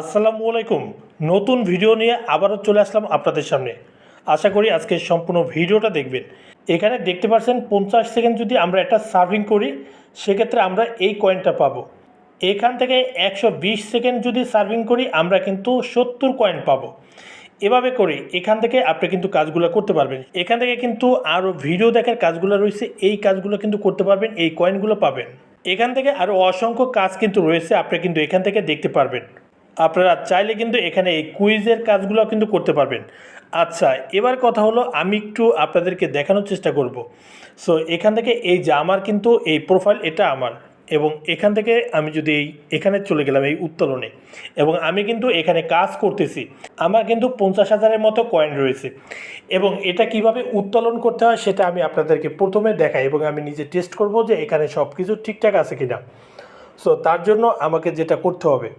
আসসালামু আলাইকুম। নতুন ভিডিও নিয়ে আবারও চলে আসলাম আপনাদের সামনে। আশা করি আজকের সম্পূর্ণ ভিডিওটা দেখবেন। এখানে দেখতে পাচ্ছেন 50 সেকেন্ড যদি আমরা একটা সার্ভিং করি সেক্ষেত্রে আমরা এই কয়েনটা পাবো। এখান থেকে 120 সেকেন্ড যদি সার্ভিং করি আমরা কিন্তু 70 কয়েন পাবো। এভাবে করে এখান থেকে আপনি কিন্তু কাজগুলো করতে পারবেন। এখান থেকে কিন্তু আরও ভিডিও দেখার কাজগুলো রয়েছে, এই কাজগুলো কিন্তু করতে পারবেন, এই কয়েনগুলো পাবেন। এখান থেকে আরও অসংখ্য কাজ কিন্তু রয়েছে, আপনি কিন্তু এখান থেকে দেখতে পারবেন। আপনারা চাইলে কিন্তু এখানে এই কুইজের কাজগুলো কিন্তু করতে পারবেন। আচ্ছা, এবার কথা হলো আমি একটু আপনাদেরকে দেখানোর চেষ্টা করব। সো এখান থেকে এই যে আমার কিন্তু এই প্রোফাইল এটা আমার, এবং এখান থেকে আমি যদি এখানে চলে গেলাম এই উত্তোলনে, এবং আমি কিন্তু এখানে কাজ করতেছি। আমার কিন্তু 50,000-এর মতো কয়েন রয়েছে, এবং এটা কিভাবে উত্তোলন করতে হয় সেটা আমি আপনাদেরকে প্রথমে দেখাই, এবং আমি নিজে টেস্ট করব যে এখানে সব কিছু ঠিকঠাক আছে কিনা। সো তার জন্য আমাকে যেটা করতে হবে,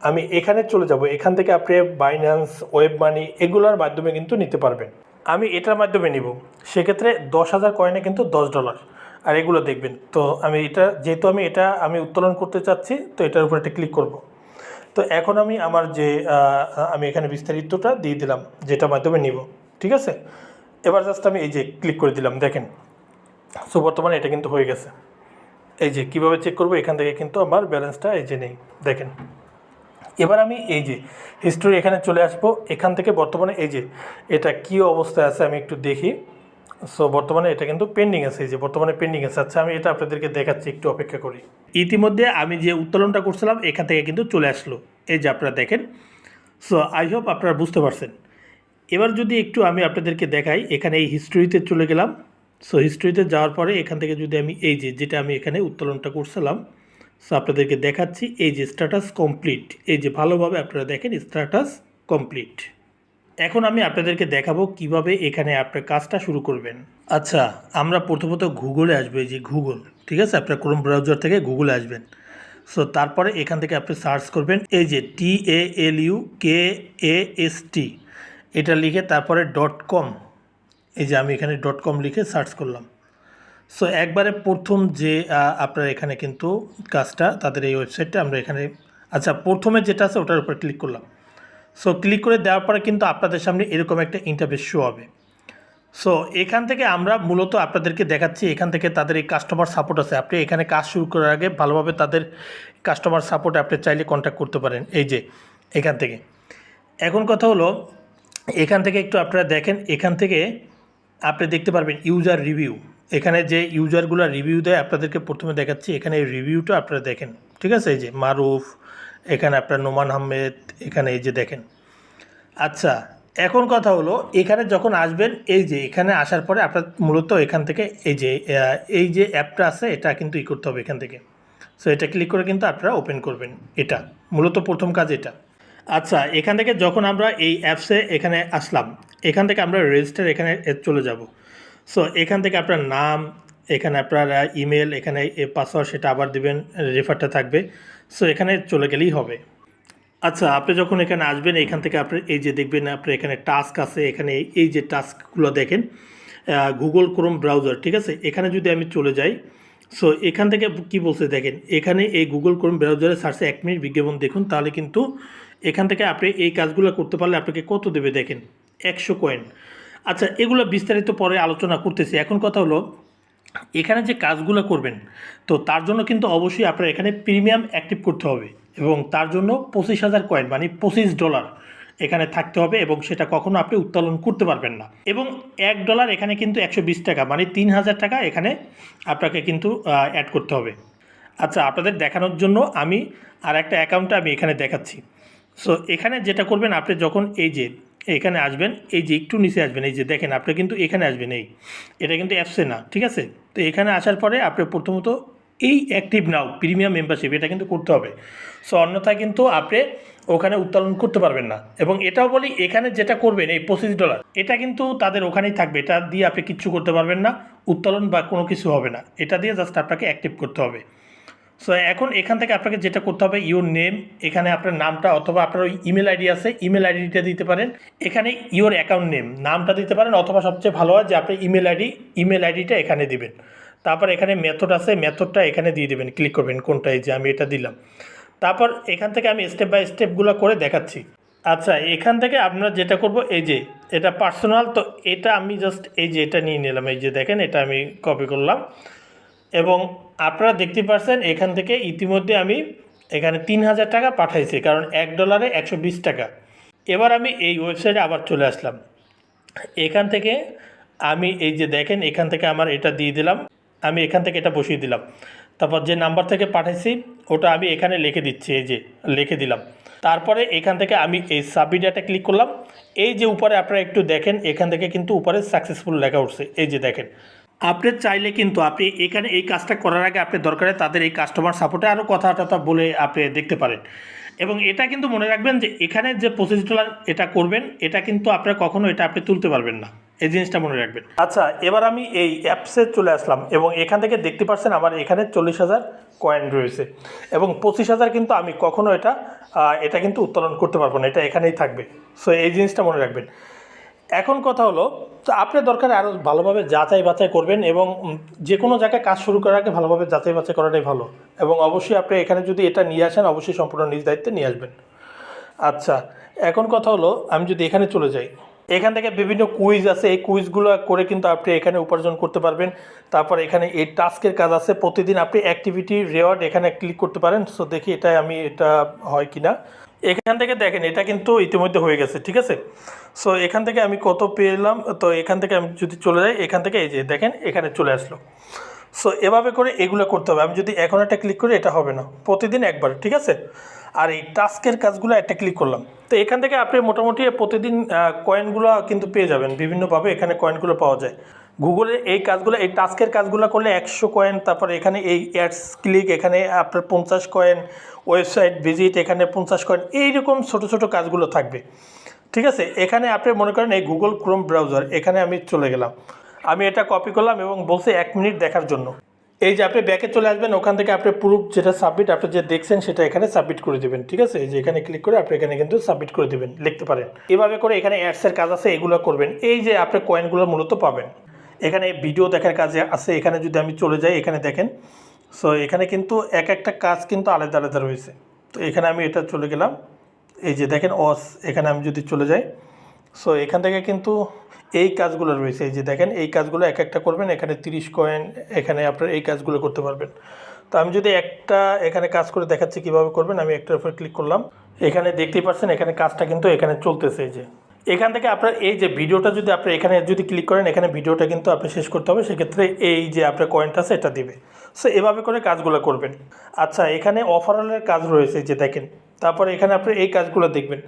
আমি এখানে চলে যাব। এখান থেকে আপনি বাইন্যান্স, ওয়েব মানি এগুলোর মাধ্যমে কিন্তু নিতে পারবেন। আমি এটার মাধ্যমে নিব, সেক্ষেত্রে 10,000 কয়েনে কিন্তু $10। আর এগুলো দেখবেন তো আমি এটা যেহেতু আমি উত্তোলন করতে চাচ্ছি, তো এটার উপর একটা ক্লিক করব। তো এখন আমি আমার যে আমি এখানে বিস্তারিতটা দিয়ে দিলাম যেটার মাধ্যমে নিব, ঠিক আছে। এবার জাস্ট আমি এই যে ক্লিক করে দিলাম, দেখেন। সো বর্তমানে এটা কিন্তু হয়ে গেছে। এই যে কীভাবে চেক করব, এখান থেকে কিন্তু আমার ব্যালেন্সটা এই যে নেই, দেখেন। এবার আমি এই যে হিস্টোরি এখানে চলে আসবো। এখান থেকে বর্তমানে এই যে এটা কী অবস্থায় আছে আমি একটু দেখি। সো বর্তমানে এটা কিন্তু পেন্ডিং আছে, এই যে বর্তমানে পেন্ডিং আছে। আচ্ছা, আমি এটা আপনাদেরকে দেখাচ্ছি, একটু অপেক্ষা করি। ইতিমধ্যে আমি যে উত্তোলনটা করছিলাম এখান থেকে কিন্তু চলে আসলো, এই যে আপনারা দেখেন। সো আই হোপ আপনারা বুঝতে পারছেন। এবার যদি একটু আমি আপনাদেরকে দেখাই, এখানে এই হিস্টোরিতে চলে গেলাম। সো হিস্টোরিতে যাওয়ার পরে এখান থেকে যদি আমি এই যে যেটা আমি এখানে উত্তোলনটা করছিলাম, সো আপনাদেরকে দেখাচ্ছি এই যে স্ট্যাটাস কমপ্লিট, এই যে ভালোভাবে আপনারা দেখেন স্ট্যাটাস কমপ্লিট। এখন আমি আপনাদেরকে দেখাবো কিভাবে এখানে আপনার কাজটা শুরু করবেন। আচ্ছা, আমরা প্রথমত গুগলে আসবো, এই যে গুগল, ঠিক আছে। আপনার ক্রোম ব্রাউজার থেকে গুগলে আসবেন। সো তারপরে এখান থেকে আপনি সার্চ করবেন এই যে TALUKAST, এটা লিখে তারপরে .com, এই যে আমি এখানে .com লিখে সার্চ করলাম। সো একবারে প্রথম যে আপনার এখানে কিন্তু কাজটা তাদের এই ওয়েবসাইটটা আমরা এখানে, আচ্ছা প্রথমে যেটা আছে ওটার উপর ক্লিক করলাম। সো ক্লিক করে দেওয়ার পরে কিন্তু আপনাদের সামনে এরকম একটা ইন্টারফেস শো হবে। সো এখান থেকে আমরা মূলত আপনাদেরকে দেখাচ্ছি, এখান থেকে তাদের এই কাস্টমার সাপোর্ট আছে। আপনি এখানে কাজ শুরু করার আগে ভালোভাবে তাদের কাস্টমার সাপোর্টে আপনি চাইলে কন্ট্যাক্ট করতে পারেন, এই যে এখান থেকে। এখন কথা হলো এখান থেকে একটু আপনারা দেখেন, এখান থেকে আপনি দেখতে পারবেন ইউজার রিভিউ। এখানে যে ইউজারগুলো রিভিউ দেয় আপনাদেরকে প্রথমে দেখাচ্ছি, এখানে এই রিভিউটা আপনারা দেখেন, ঠিক আছে। এই যে মারুফ, এখানে আপনার নোমান আহমেদ, এখানে এই যে দেখেন। আচ্ছা, এখন কথা হলো এখানে যখন আসবেন, এই যে এখানে আসার পরে আপনার মূলত এখান থেকে এই যে অ্যাপটা আছে এটা কিন্তু করতে হবে এখান থেকে। সো এটা ক্লিক করে কিন্তু আপনারা ওপেন করবেন, এটা মূলত প্রথম কাজ এটা। আচ্ছা, এখান থেকে যখন আমরা এই অ্যাপসে এখানে আসলাম, এখান থেকে আমরা রেজিস্টার এখানে চলে যাব। সো এখান থেকে আপনার নাম, এখানে আপনার ইমেল, এখানে পাসওয়ার্ড সেটা আবার দেবেন, রেফারটা থাকবে। সো এখানে চলে গেলেই হবে। আচ্ছা, আপনি যখন এখানে আসবেন এখান থেকে আপনি এই যে দেখবেন আপনার এখানে টাস্ক আছে, এখানে এই যে টাস্কগুলো দেখেন গুগল ক্রোম ব্রাউজার, ঠিক আছে। এখানে যদি আমি চলে যাই, সো এখান থেকে কি বলছে দেখেন, এখানে এই গুগল ক্রোম ব্রাউজারে সার্চে 1 মিনিট বিজ্ঞাপন দেখুন, তাহলে কিন্তু এখান থেকে আপনি এই কাজগুলো করতে পারলে আপনাকে কত দেবে দেখেন, 100 কয়েন। আচ্ছা, এগুলো বিস্তারিত পরে আলোচনা করতেছি। এখন কথা হলো এখানে যে কাজগুলো করবেন, তো তার জন্য কিন্তু অবশ্যই আপনার এখানে প্রিমিয়াম অ্যাক্টিভ করতে হবে, এবং তার জন্য 25,000 কয়েন মানে $25 এখানে থাকতে হবে, এবং সেটা কখনো আপনি উত্তোলন করতে পারবেন না। এবং $1 এখানে কিন্তু 120 টাকা মানে 3,000 টাকা এখানে আপনাকে কিন্তু অ্যাড করতে হবে। আচ্ছা, আপনাদের দেখানোর জন্য আমি আর একটা অ্যাকাউন্টটা আমি এখানে দেখাচ্ছি। সো এখানে যেটা করবেন, আপনি যখন এই যে এখানে আসবেন, এই যে একটু নিচে আসবেন, এই যে দেখেন আপনি কিন্তু এখানে আসবেন, এটা কিন্তু অ্যাপসে না, ঠিক আছে। তো এখানে আসার পরে আপনি প্রথমত এই অ্যাক্টিভ নাও প্রিমিয়াম মেম্বারশিপ এটা কিন্তু করতে হবে। সো অন্যথায় কিন্তু আপনি ওখানে উত্তোলন করতে পারবেন না। এবং এটাও বলি, এখানে যেটা করবেন এই $25 এটা কিন্তু তাদের ওখানেই থাকবে, এটা দিয়ে আপনি কিচ্ছু করতে পারবেন না, উত্তোলন বা কোনো কিছু হবে না। এটা দিয়ে জাস্ট আপনাকে অ্যাক্টিভ করতে হবে। সো এখন এখান থেকে আপনাকে যেটা করতে হবে, ইউর নেম, এখানে আপনার নামটা, অথবা আপনার ওই ইমেল আইডি আছে ইমেল আইডিটা দিতে পারেন। এখানে ইউর অ্যাকাউন্ট নেম নামটা দিতে পারেন, অথবা সবচেয়ে ভালো হয় যে আপনি ইমেল আইডিটা এখানে দিবেন। তারপর এখানে মেথড আছে, মেথডটা এখানে দিয়ে দেবেন, ক্লিক করবেন কোনটা, এই যে আমি এটা দিলাম। তারপর এখান থেকে আমি স্টেপ বাই স্টেপগুলো করে দেখাচ্ছি। আচ্ছা, এখান থেকে আমরা যেটা করব, এই যে এটা পার্সোনাল, তো এটা আমি জাস্ট এই যে এটা নিয়ে নিলাম, এই যে দেখেন এটা আমি কপি করলাম এবং আপনারা দেখতে পাচ্ছেন এখান থেকে ইতিমধ্যে আমি এখানে 3000 টাকা পাঠাইছি, কারণ $1 120 টাকা। এবার আমি এই ওয়েবসাইটে আবার চলে আসলাম। এখান থেকে আমি এই যে দেখেন এখান থেকে আমার এটা দিয়ে দিলাম, আমি এখান থেকে এটা বসিয়ে দিলাম। তারপর যে নাম্বার থেকে পাঠাইছি ওটা আমি এখানে লিখে দিচ্ছি, এই যে লিখে দিলাম। তারপরে এখান থেকে আমি এই সাবমিট ডাটা ক্লিক করলাম। এই যে উপরে আপনারা একটু দেখেন, এখান থেকে কিন্তু উপরে সাকসেসফুল লেখা উঠছে, এই যে দেখেন। আপনি চাইলে কিন্তু আপনি এখানে এই কাজটা করার আগে আপনি দরকারে তাদের এই কাস্টমার সাপোর্টে আরও কথা টথা বলে আপনি দেখতে পারেন। এবং এটা কিন্তু মনে রাখবেন যে এখানে যে $25 এটা করবেন, এটা কিন্তু আপনার কখনো এটা আপনি তুলতে পারবেন না, এই জিনিসটা মনে রাখবেন। আচ্ছা, এবার আমি এই অ্যাপসে চলে আসলাম এবং এখান থেকে দেখতে পাচ্ছেন আমার এখানে 40,000 কয়েন রয়েছে এবং 25,000 কিন্তু আমি কখনো এটা কিন্তু উত্তোলন করতে পারবো না, এটা এখানেই থাকবে। সো এই জিনিসটা মনে রাখবেন। এখন কথা হলো, তো আপনার দরকার আরও ভালোভাবে যাচাই বাছাই করবেন এবং যে কোনো জায়গায় কাজ শুরু করার আগে ভালোভাবে যাচাই বাছাই করাটাই ভালো। এবং অবশ্যই আপনি এখানে যদি এটা নিয়ে আসেন, অবশ্যই সম্পূর্ণ নিজ দায়িত্বে নিয়ে আসবেন। আচ্ছা, এখন কথা হলো, আমি যদি এখানে চলে যাই, এখান থেকে বিভিন্ন কুইজ আছে, এই কুইজগুলো করে কিন্তু আপনি এখানে উপার্জন করতে পারবেন। তারপর এখানে এই টাস্কের কাজ আছে, প্রতিদিন আপনি অ্যাক্টিভিটি রেওয়ার্ড এখানে ক্লিক করতে পারেন। সো দেখি এটা হয় কি না। এখান থেকে দেখেন এটা কিন্তু ইতিমধ্যে হয়ে গেছে, ঠিক আছে। সো এখান থেকে আমি কত পেলাম, তো এখান থেকে আমি যদি চলে যাই, এখান থেকে এই যে দেখেন এখানে চলে আসলো। সো এভাবে করে এগুলো করতে হবে। আমি যদি এখন একটা ক্লিক করি এটা হবে না, প্রতিদিন একবার, ঠিক আছে। আর এই টাস্কের কাজগুলো একটা ক্লিক করলাম, তো এখান থেকে আপনি মোটামুটি প্রতিদিন কয়েনগুলো কিন্তু পেয়ে যাবেন। বিভিন্নভাবে এখানে কয়েনগুলো পাওয়া যায়। গুগলে এই কাজগুলো, এই টাস্কের কাজগুলো করলে 100 কয়েন, তারপর এখানে এই অ্যাডস ক্লিক এখানে আপনার 50 কয়েন, ওয়েবসাইট ভিজিট এখানে 50 কয়েন, এইরকম ছোটো ছোটো কাজগুলো থাকবে, ঠিক আছে। এখানে আপনি মনে করেন এই গুগল ক্রোম ব্রাউজার, এখানে আমি চলে গেলাম, আমি এটা কপি করলাম এবং বলছে 1 মিনিট দেখার জন্য। এই যে আপনি ব্যাকে চলে আসবেন, ওখান থেকে আপনি প্রুফ যেটা সাবমিট আপনি যে দেখছেন সেটা এখানে সাবমিট করে দেবেন, ঠিক আছে। এই যে এখানে ক্লিক করে আপনি এখানে কিন্তু সাবমিট করে দেবেন, লিখতে পারেন। এভাবে করে এখানে অ্যাডসের কাজ আছে, এগুলো করবেন। এই যে আপনি কয়েনগুলো মূলত পাবেন। এখানে ভিডিও দেখার কাজ আছে, এখানে যদি আমি চলে যাই, এখানে দেখেন। সো এখানে কিন্তু একটা কাজ কিন্তু আলাদা আলাদা রয়েছে। তো এখানে আমি এটা চলে গেলাম, এই যে দেখেন এখানে আমি যদি চলে যাই, সো এখান থেকে কিন্তু এই কাজগুলো রয়েছে, এই যে দেখেন এই কাজগুলো একটা করবেন, এখানে 30 কয়েন, এখানে আপনার এই কাজগুলো করতে পারবেন। তো আমি যদি একটা এখানে কাজ করে দেখাচ্ছি কীভাবে করবেন, আমি একটার উপর ক্লিক করলাম, এখানে দেখতেই পাচ্ছেন এখানে কাজটা কিন্তু এখানে চলতেছে। এই যে এখান থেকে আপনার এই যে ভিডিওটা যদি আপনি এখানে যদি ক্লিক করেন, এখানে ভিডিওটা কিন্তু আপনি শেষ করতে হবে, সেক্ষেত্রে এই যে আপনার কয়েনটা আছে এটা দিবে। সো এভাবে করে কাজগুলো করবেন। আচ্ছা, এখানে অফারের কাজ রয়েছে, যে দেখেন, তারপরে এখানে আপনি এই কাজগুলো দেখবেন।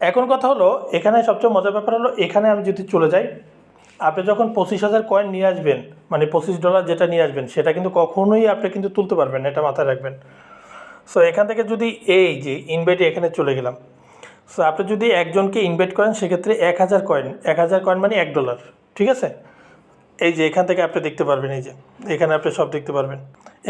এখন কথা হলো, এখানে সবচেয়ে মজার ব্যাপার হলো, এখানে আমি যদি চলে যাই, আপনি যখন 25,000 কয়েন নিয়ে আসবেন, মানে $25 যেটা নিয়ে আসবেন, সেটা কিন্তু কখনোই আপনি কিন্তু তুলতে পারবেন না, এটা মাথায় রাখবেন। সো এখান থেকে যদি এই যে ইনভাইটে এখানে চলে গেলাম, সো আপনি যদি একজনকে ইনভাইট করেন, সেক্ষেত্রে 1000 কয়েন, 1000 কয়েন মানে $1, ঠিক আছে। এই যে এখান থেকে আপনি দেখতে পারবেন, এই যে এখানে আপনি সব দেখতে পারবেন।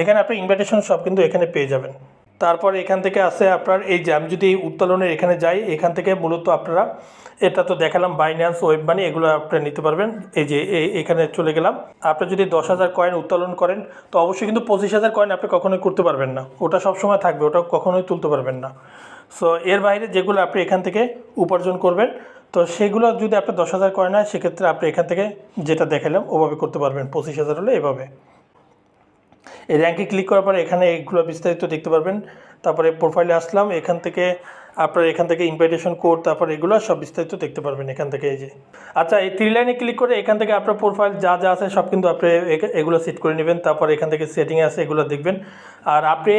এখানে আপনি ইনভাইটেশন সব কিন্তু এখানে পেয়ে যাবেন। তারপর এখান থেকে আছে আপনার এই যে আমি যদি এই উত্তোলনের এখানে যাই, এখান থেকে মূলত আপনারা এটা তো দেখালাম বাইন্যান্স, ওয়েব মানি, এগুলো আপনারা নিতে পারবেন। এই যে এখানে চলে গেলাম। আপনি যদি 10,000 কয়েন উত্তোলন করেন, তো অবশ্যই কিন্তু 25,000 কয়েন আপনি কখনোই করতে পারবেন না, ওটা সবসময় থাকবে, ওটা কখনোই তুলতে পারবেন না। সো এর বাইরে যেগুলো আপনি এখান থেকে উপার্জন করবেন, তো সেগুলো যদি আপনার 10,000 কয়েন হয়, সেক্ষেত্রে আপনি এখান থেকে যেটা দেখালাম ওভাবে করতে পারবেন। 25,000 হলে এভাবে এই র্যাঙ্কে ক্লিক করার পরে এখানে এইগুলো বিস্তারিত দেখতে পারবেন। তারপরে প্রোফাইলে আসলাম, এখান থেকে আপনার এখান থেকে ইনভাইটেশন কোড, তারপর এগুলো সব বিস্তারিত দেখতে পারবেন এখান থেকে। এই যে আচ্ছা, এই 3 লাইনে ক্লিক করে এখান থেকে আপনার প্রোফাইল যা যা আছে সব কিন্তু আপনি এগুলো সেট করে নেবেন। তারপর এখান থেকে সেটিংয়ে আছে, এগুলো দেখবেন। আর আপনি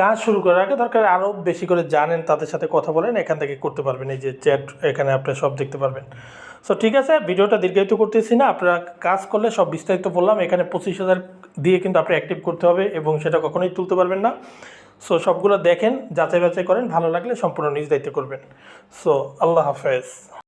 কাজ শুরু করার আগে দরকার আরও বেশি করে জানেন, তাদের সাথে কথা বলেন, এখান থেকে করতে পারবেন। এই যে চ্যাট, এখানে আপনি সব দেখতে পারবেন। সো ঠিক আছে, ভিডিওটা দীর্ঘায়িত করতেছি না, আপনারা কাজ করলে সব বিস্তারিত বললাম। এখানে 25,000 দিয়ে কিন্তু আপনি অ্যাক্টিভ করতে হবে এবং সেটা কখনোই তুলতে পারবেন না। সো সবগুলো দেখেন, যাচাই বাছাই করেন, ভালো লাগলে সম্পূর্ণ নিজ দায়িত্বে করবেন। সো আল্লাহ হাফেজ।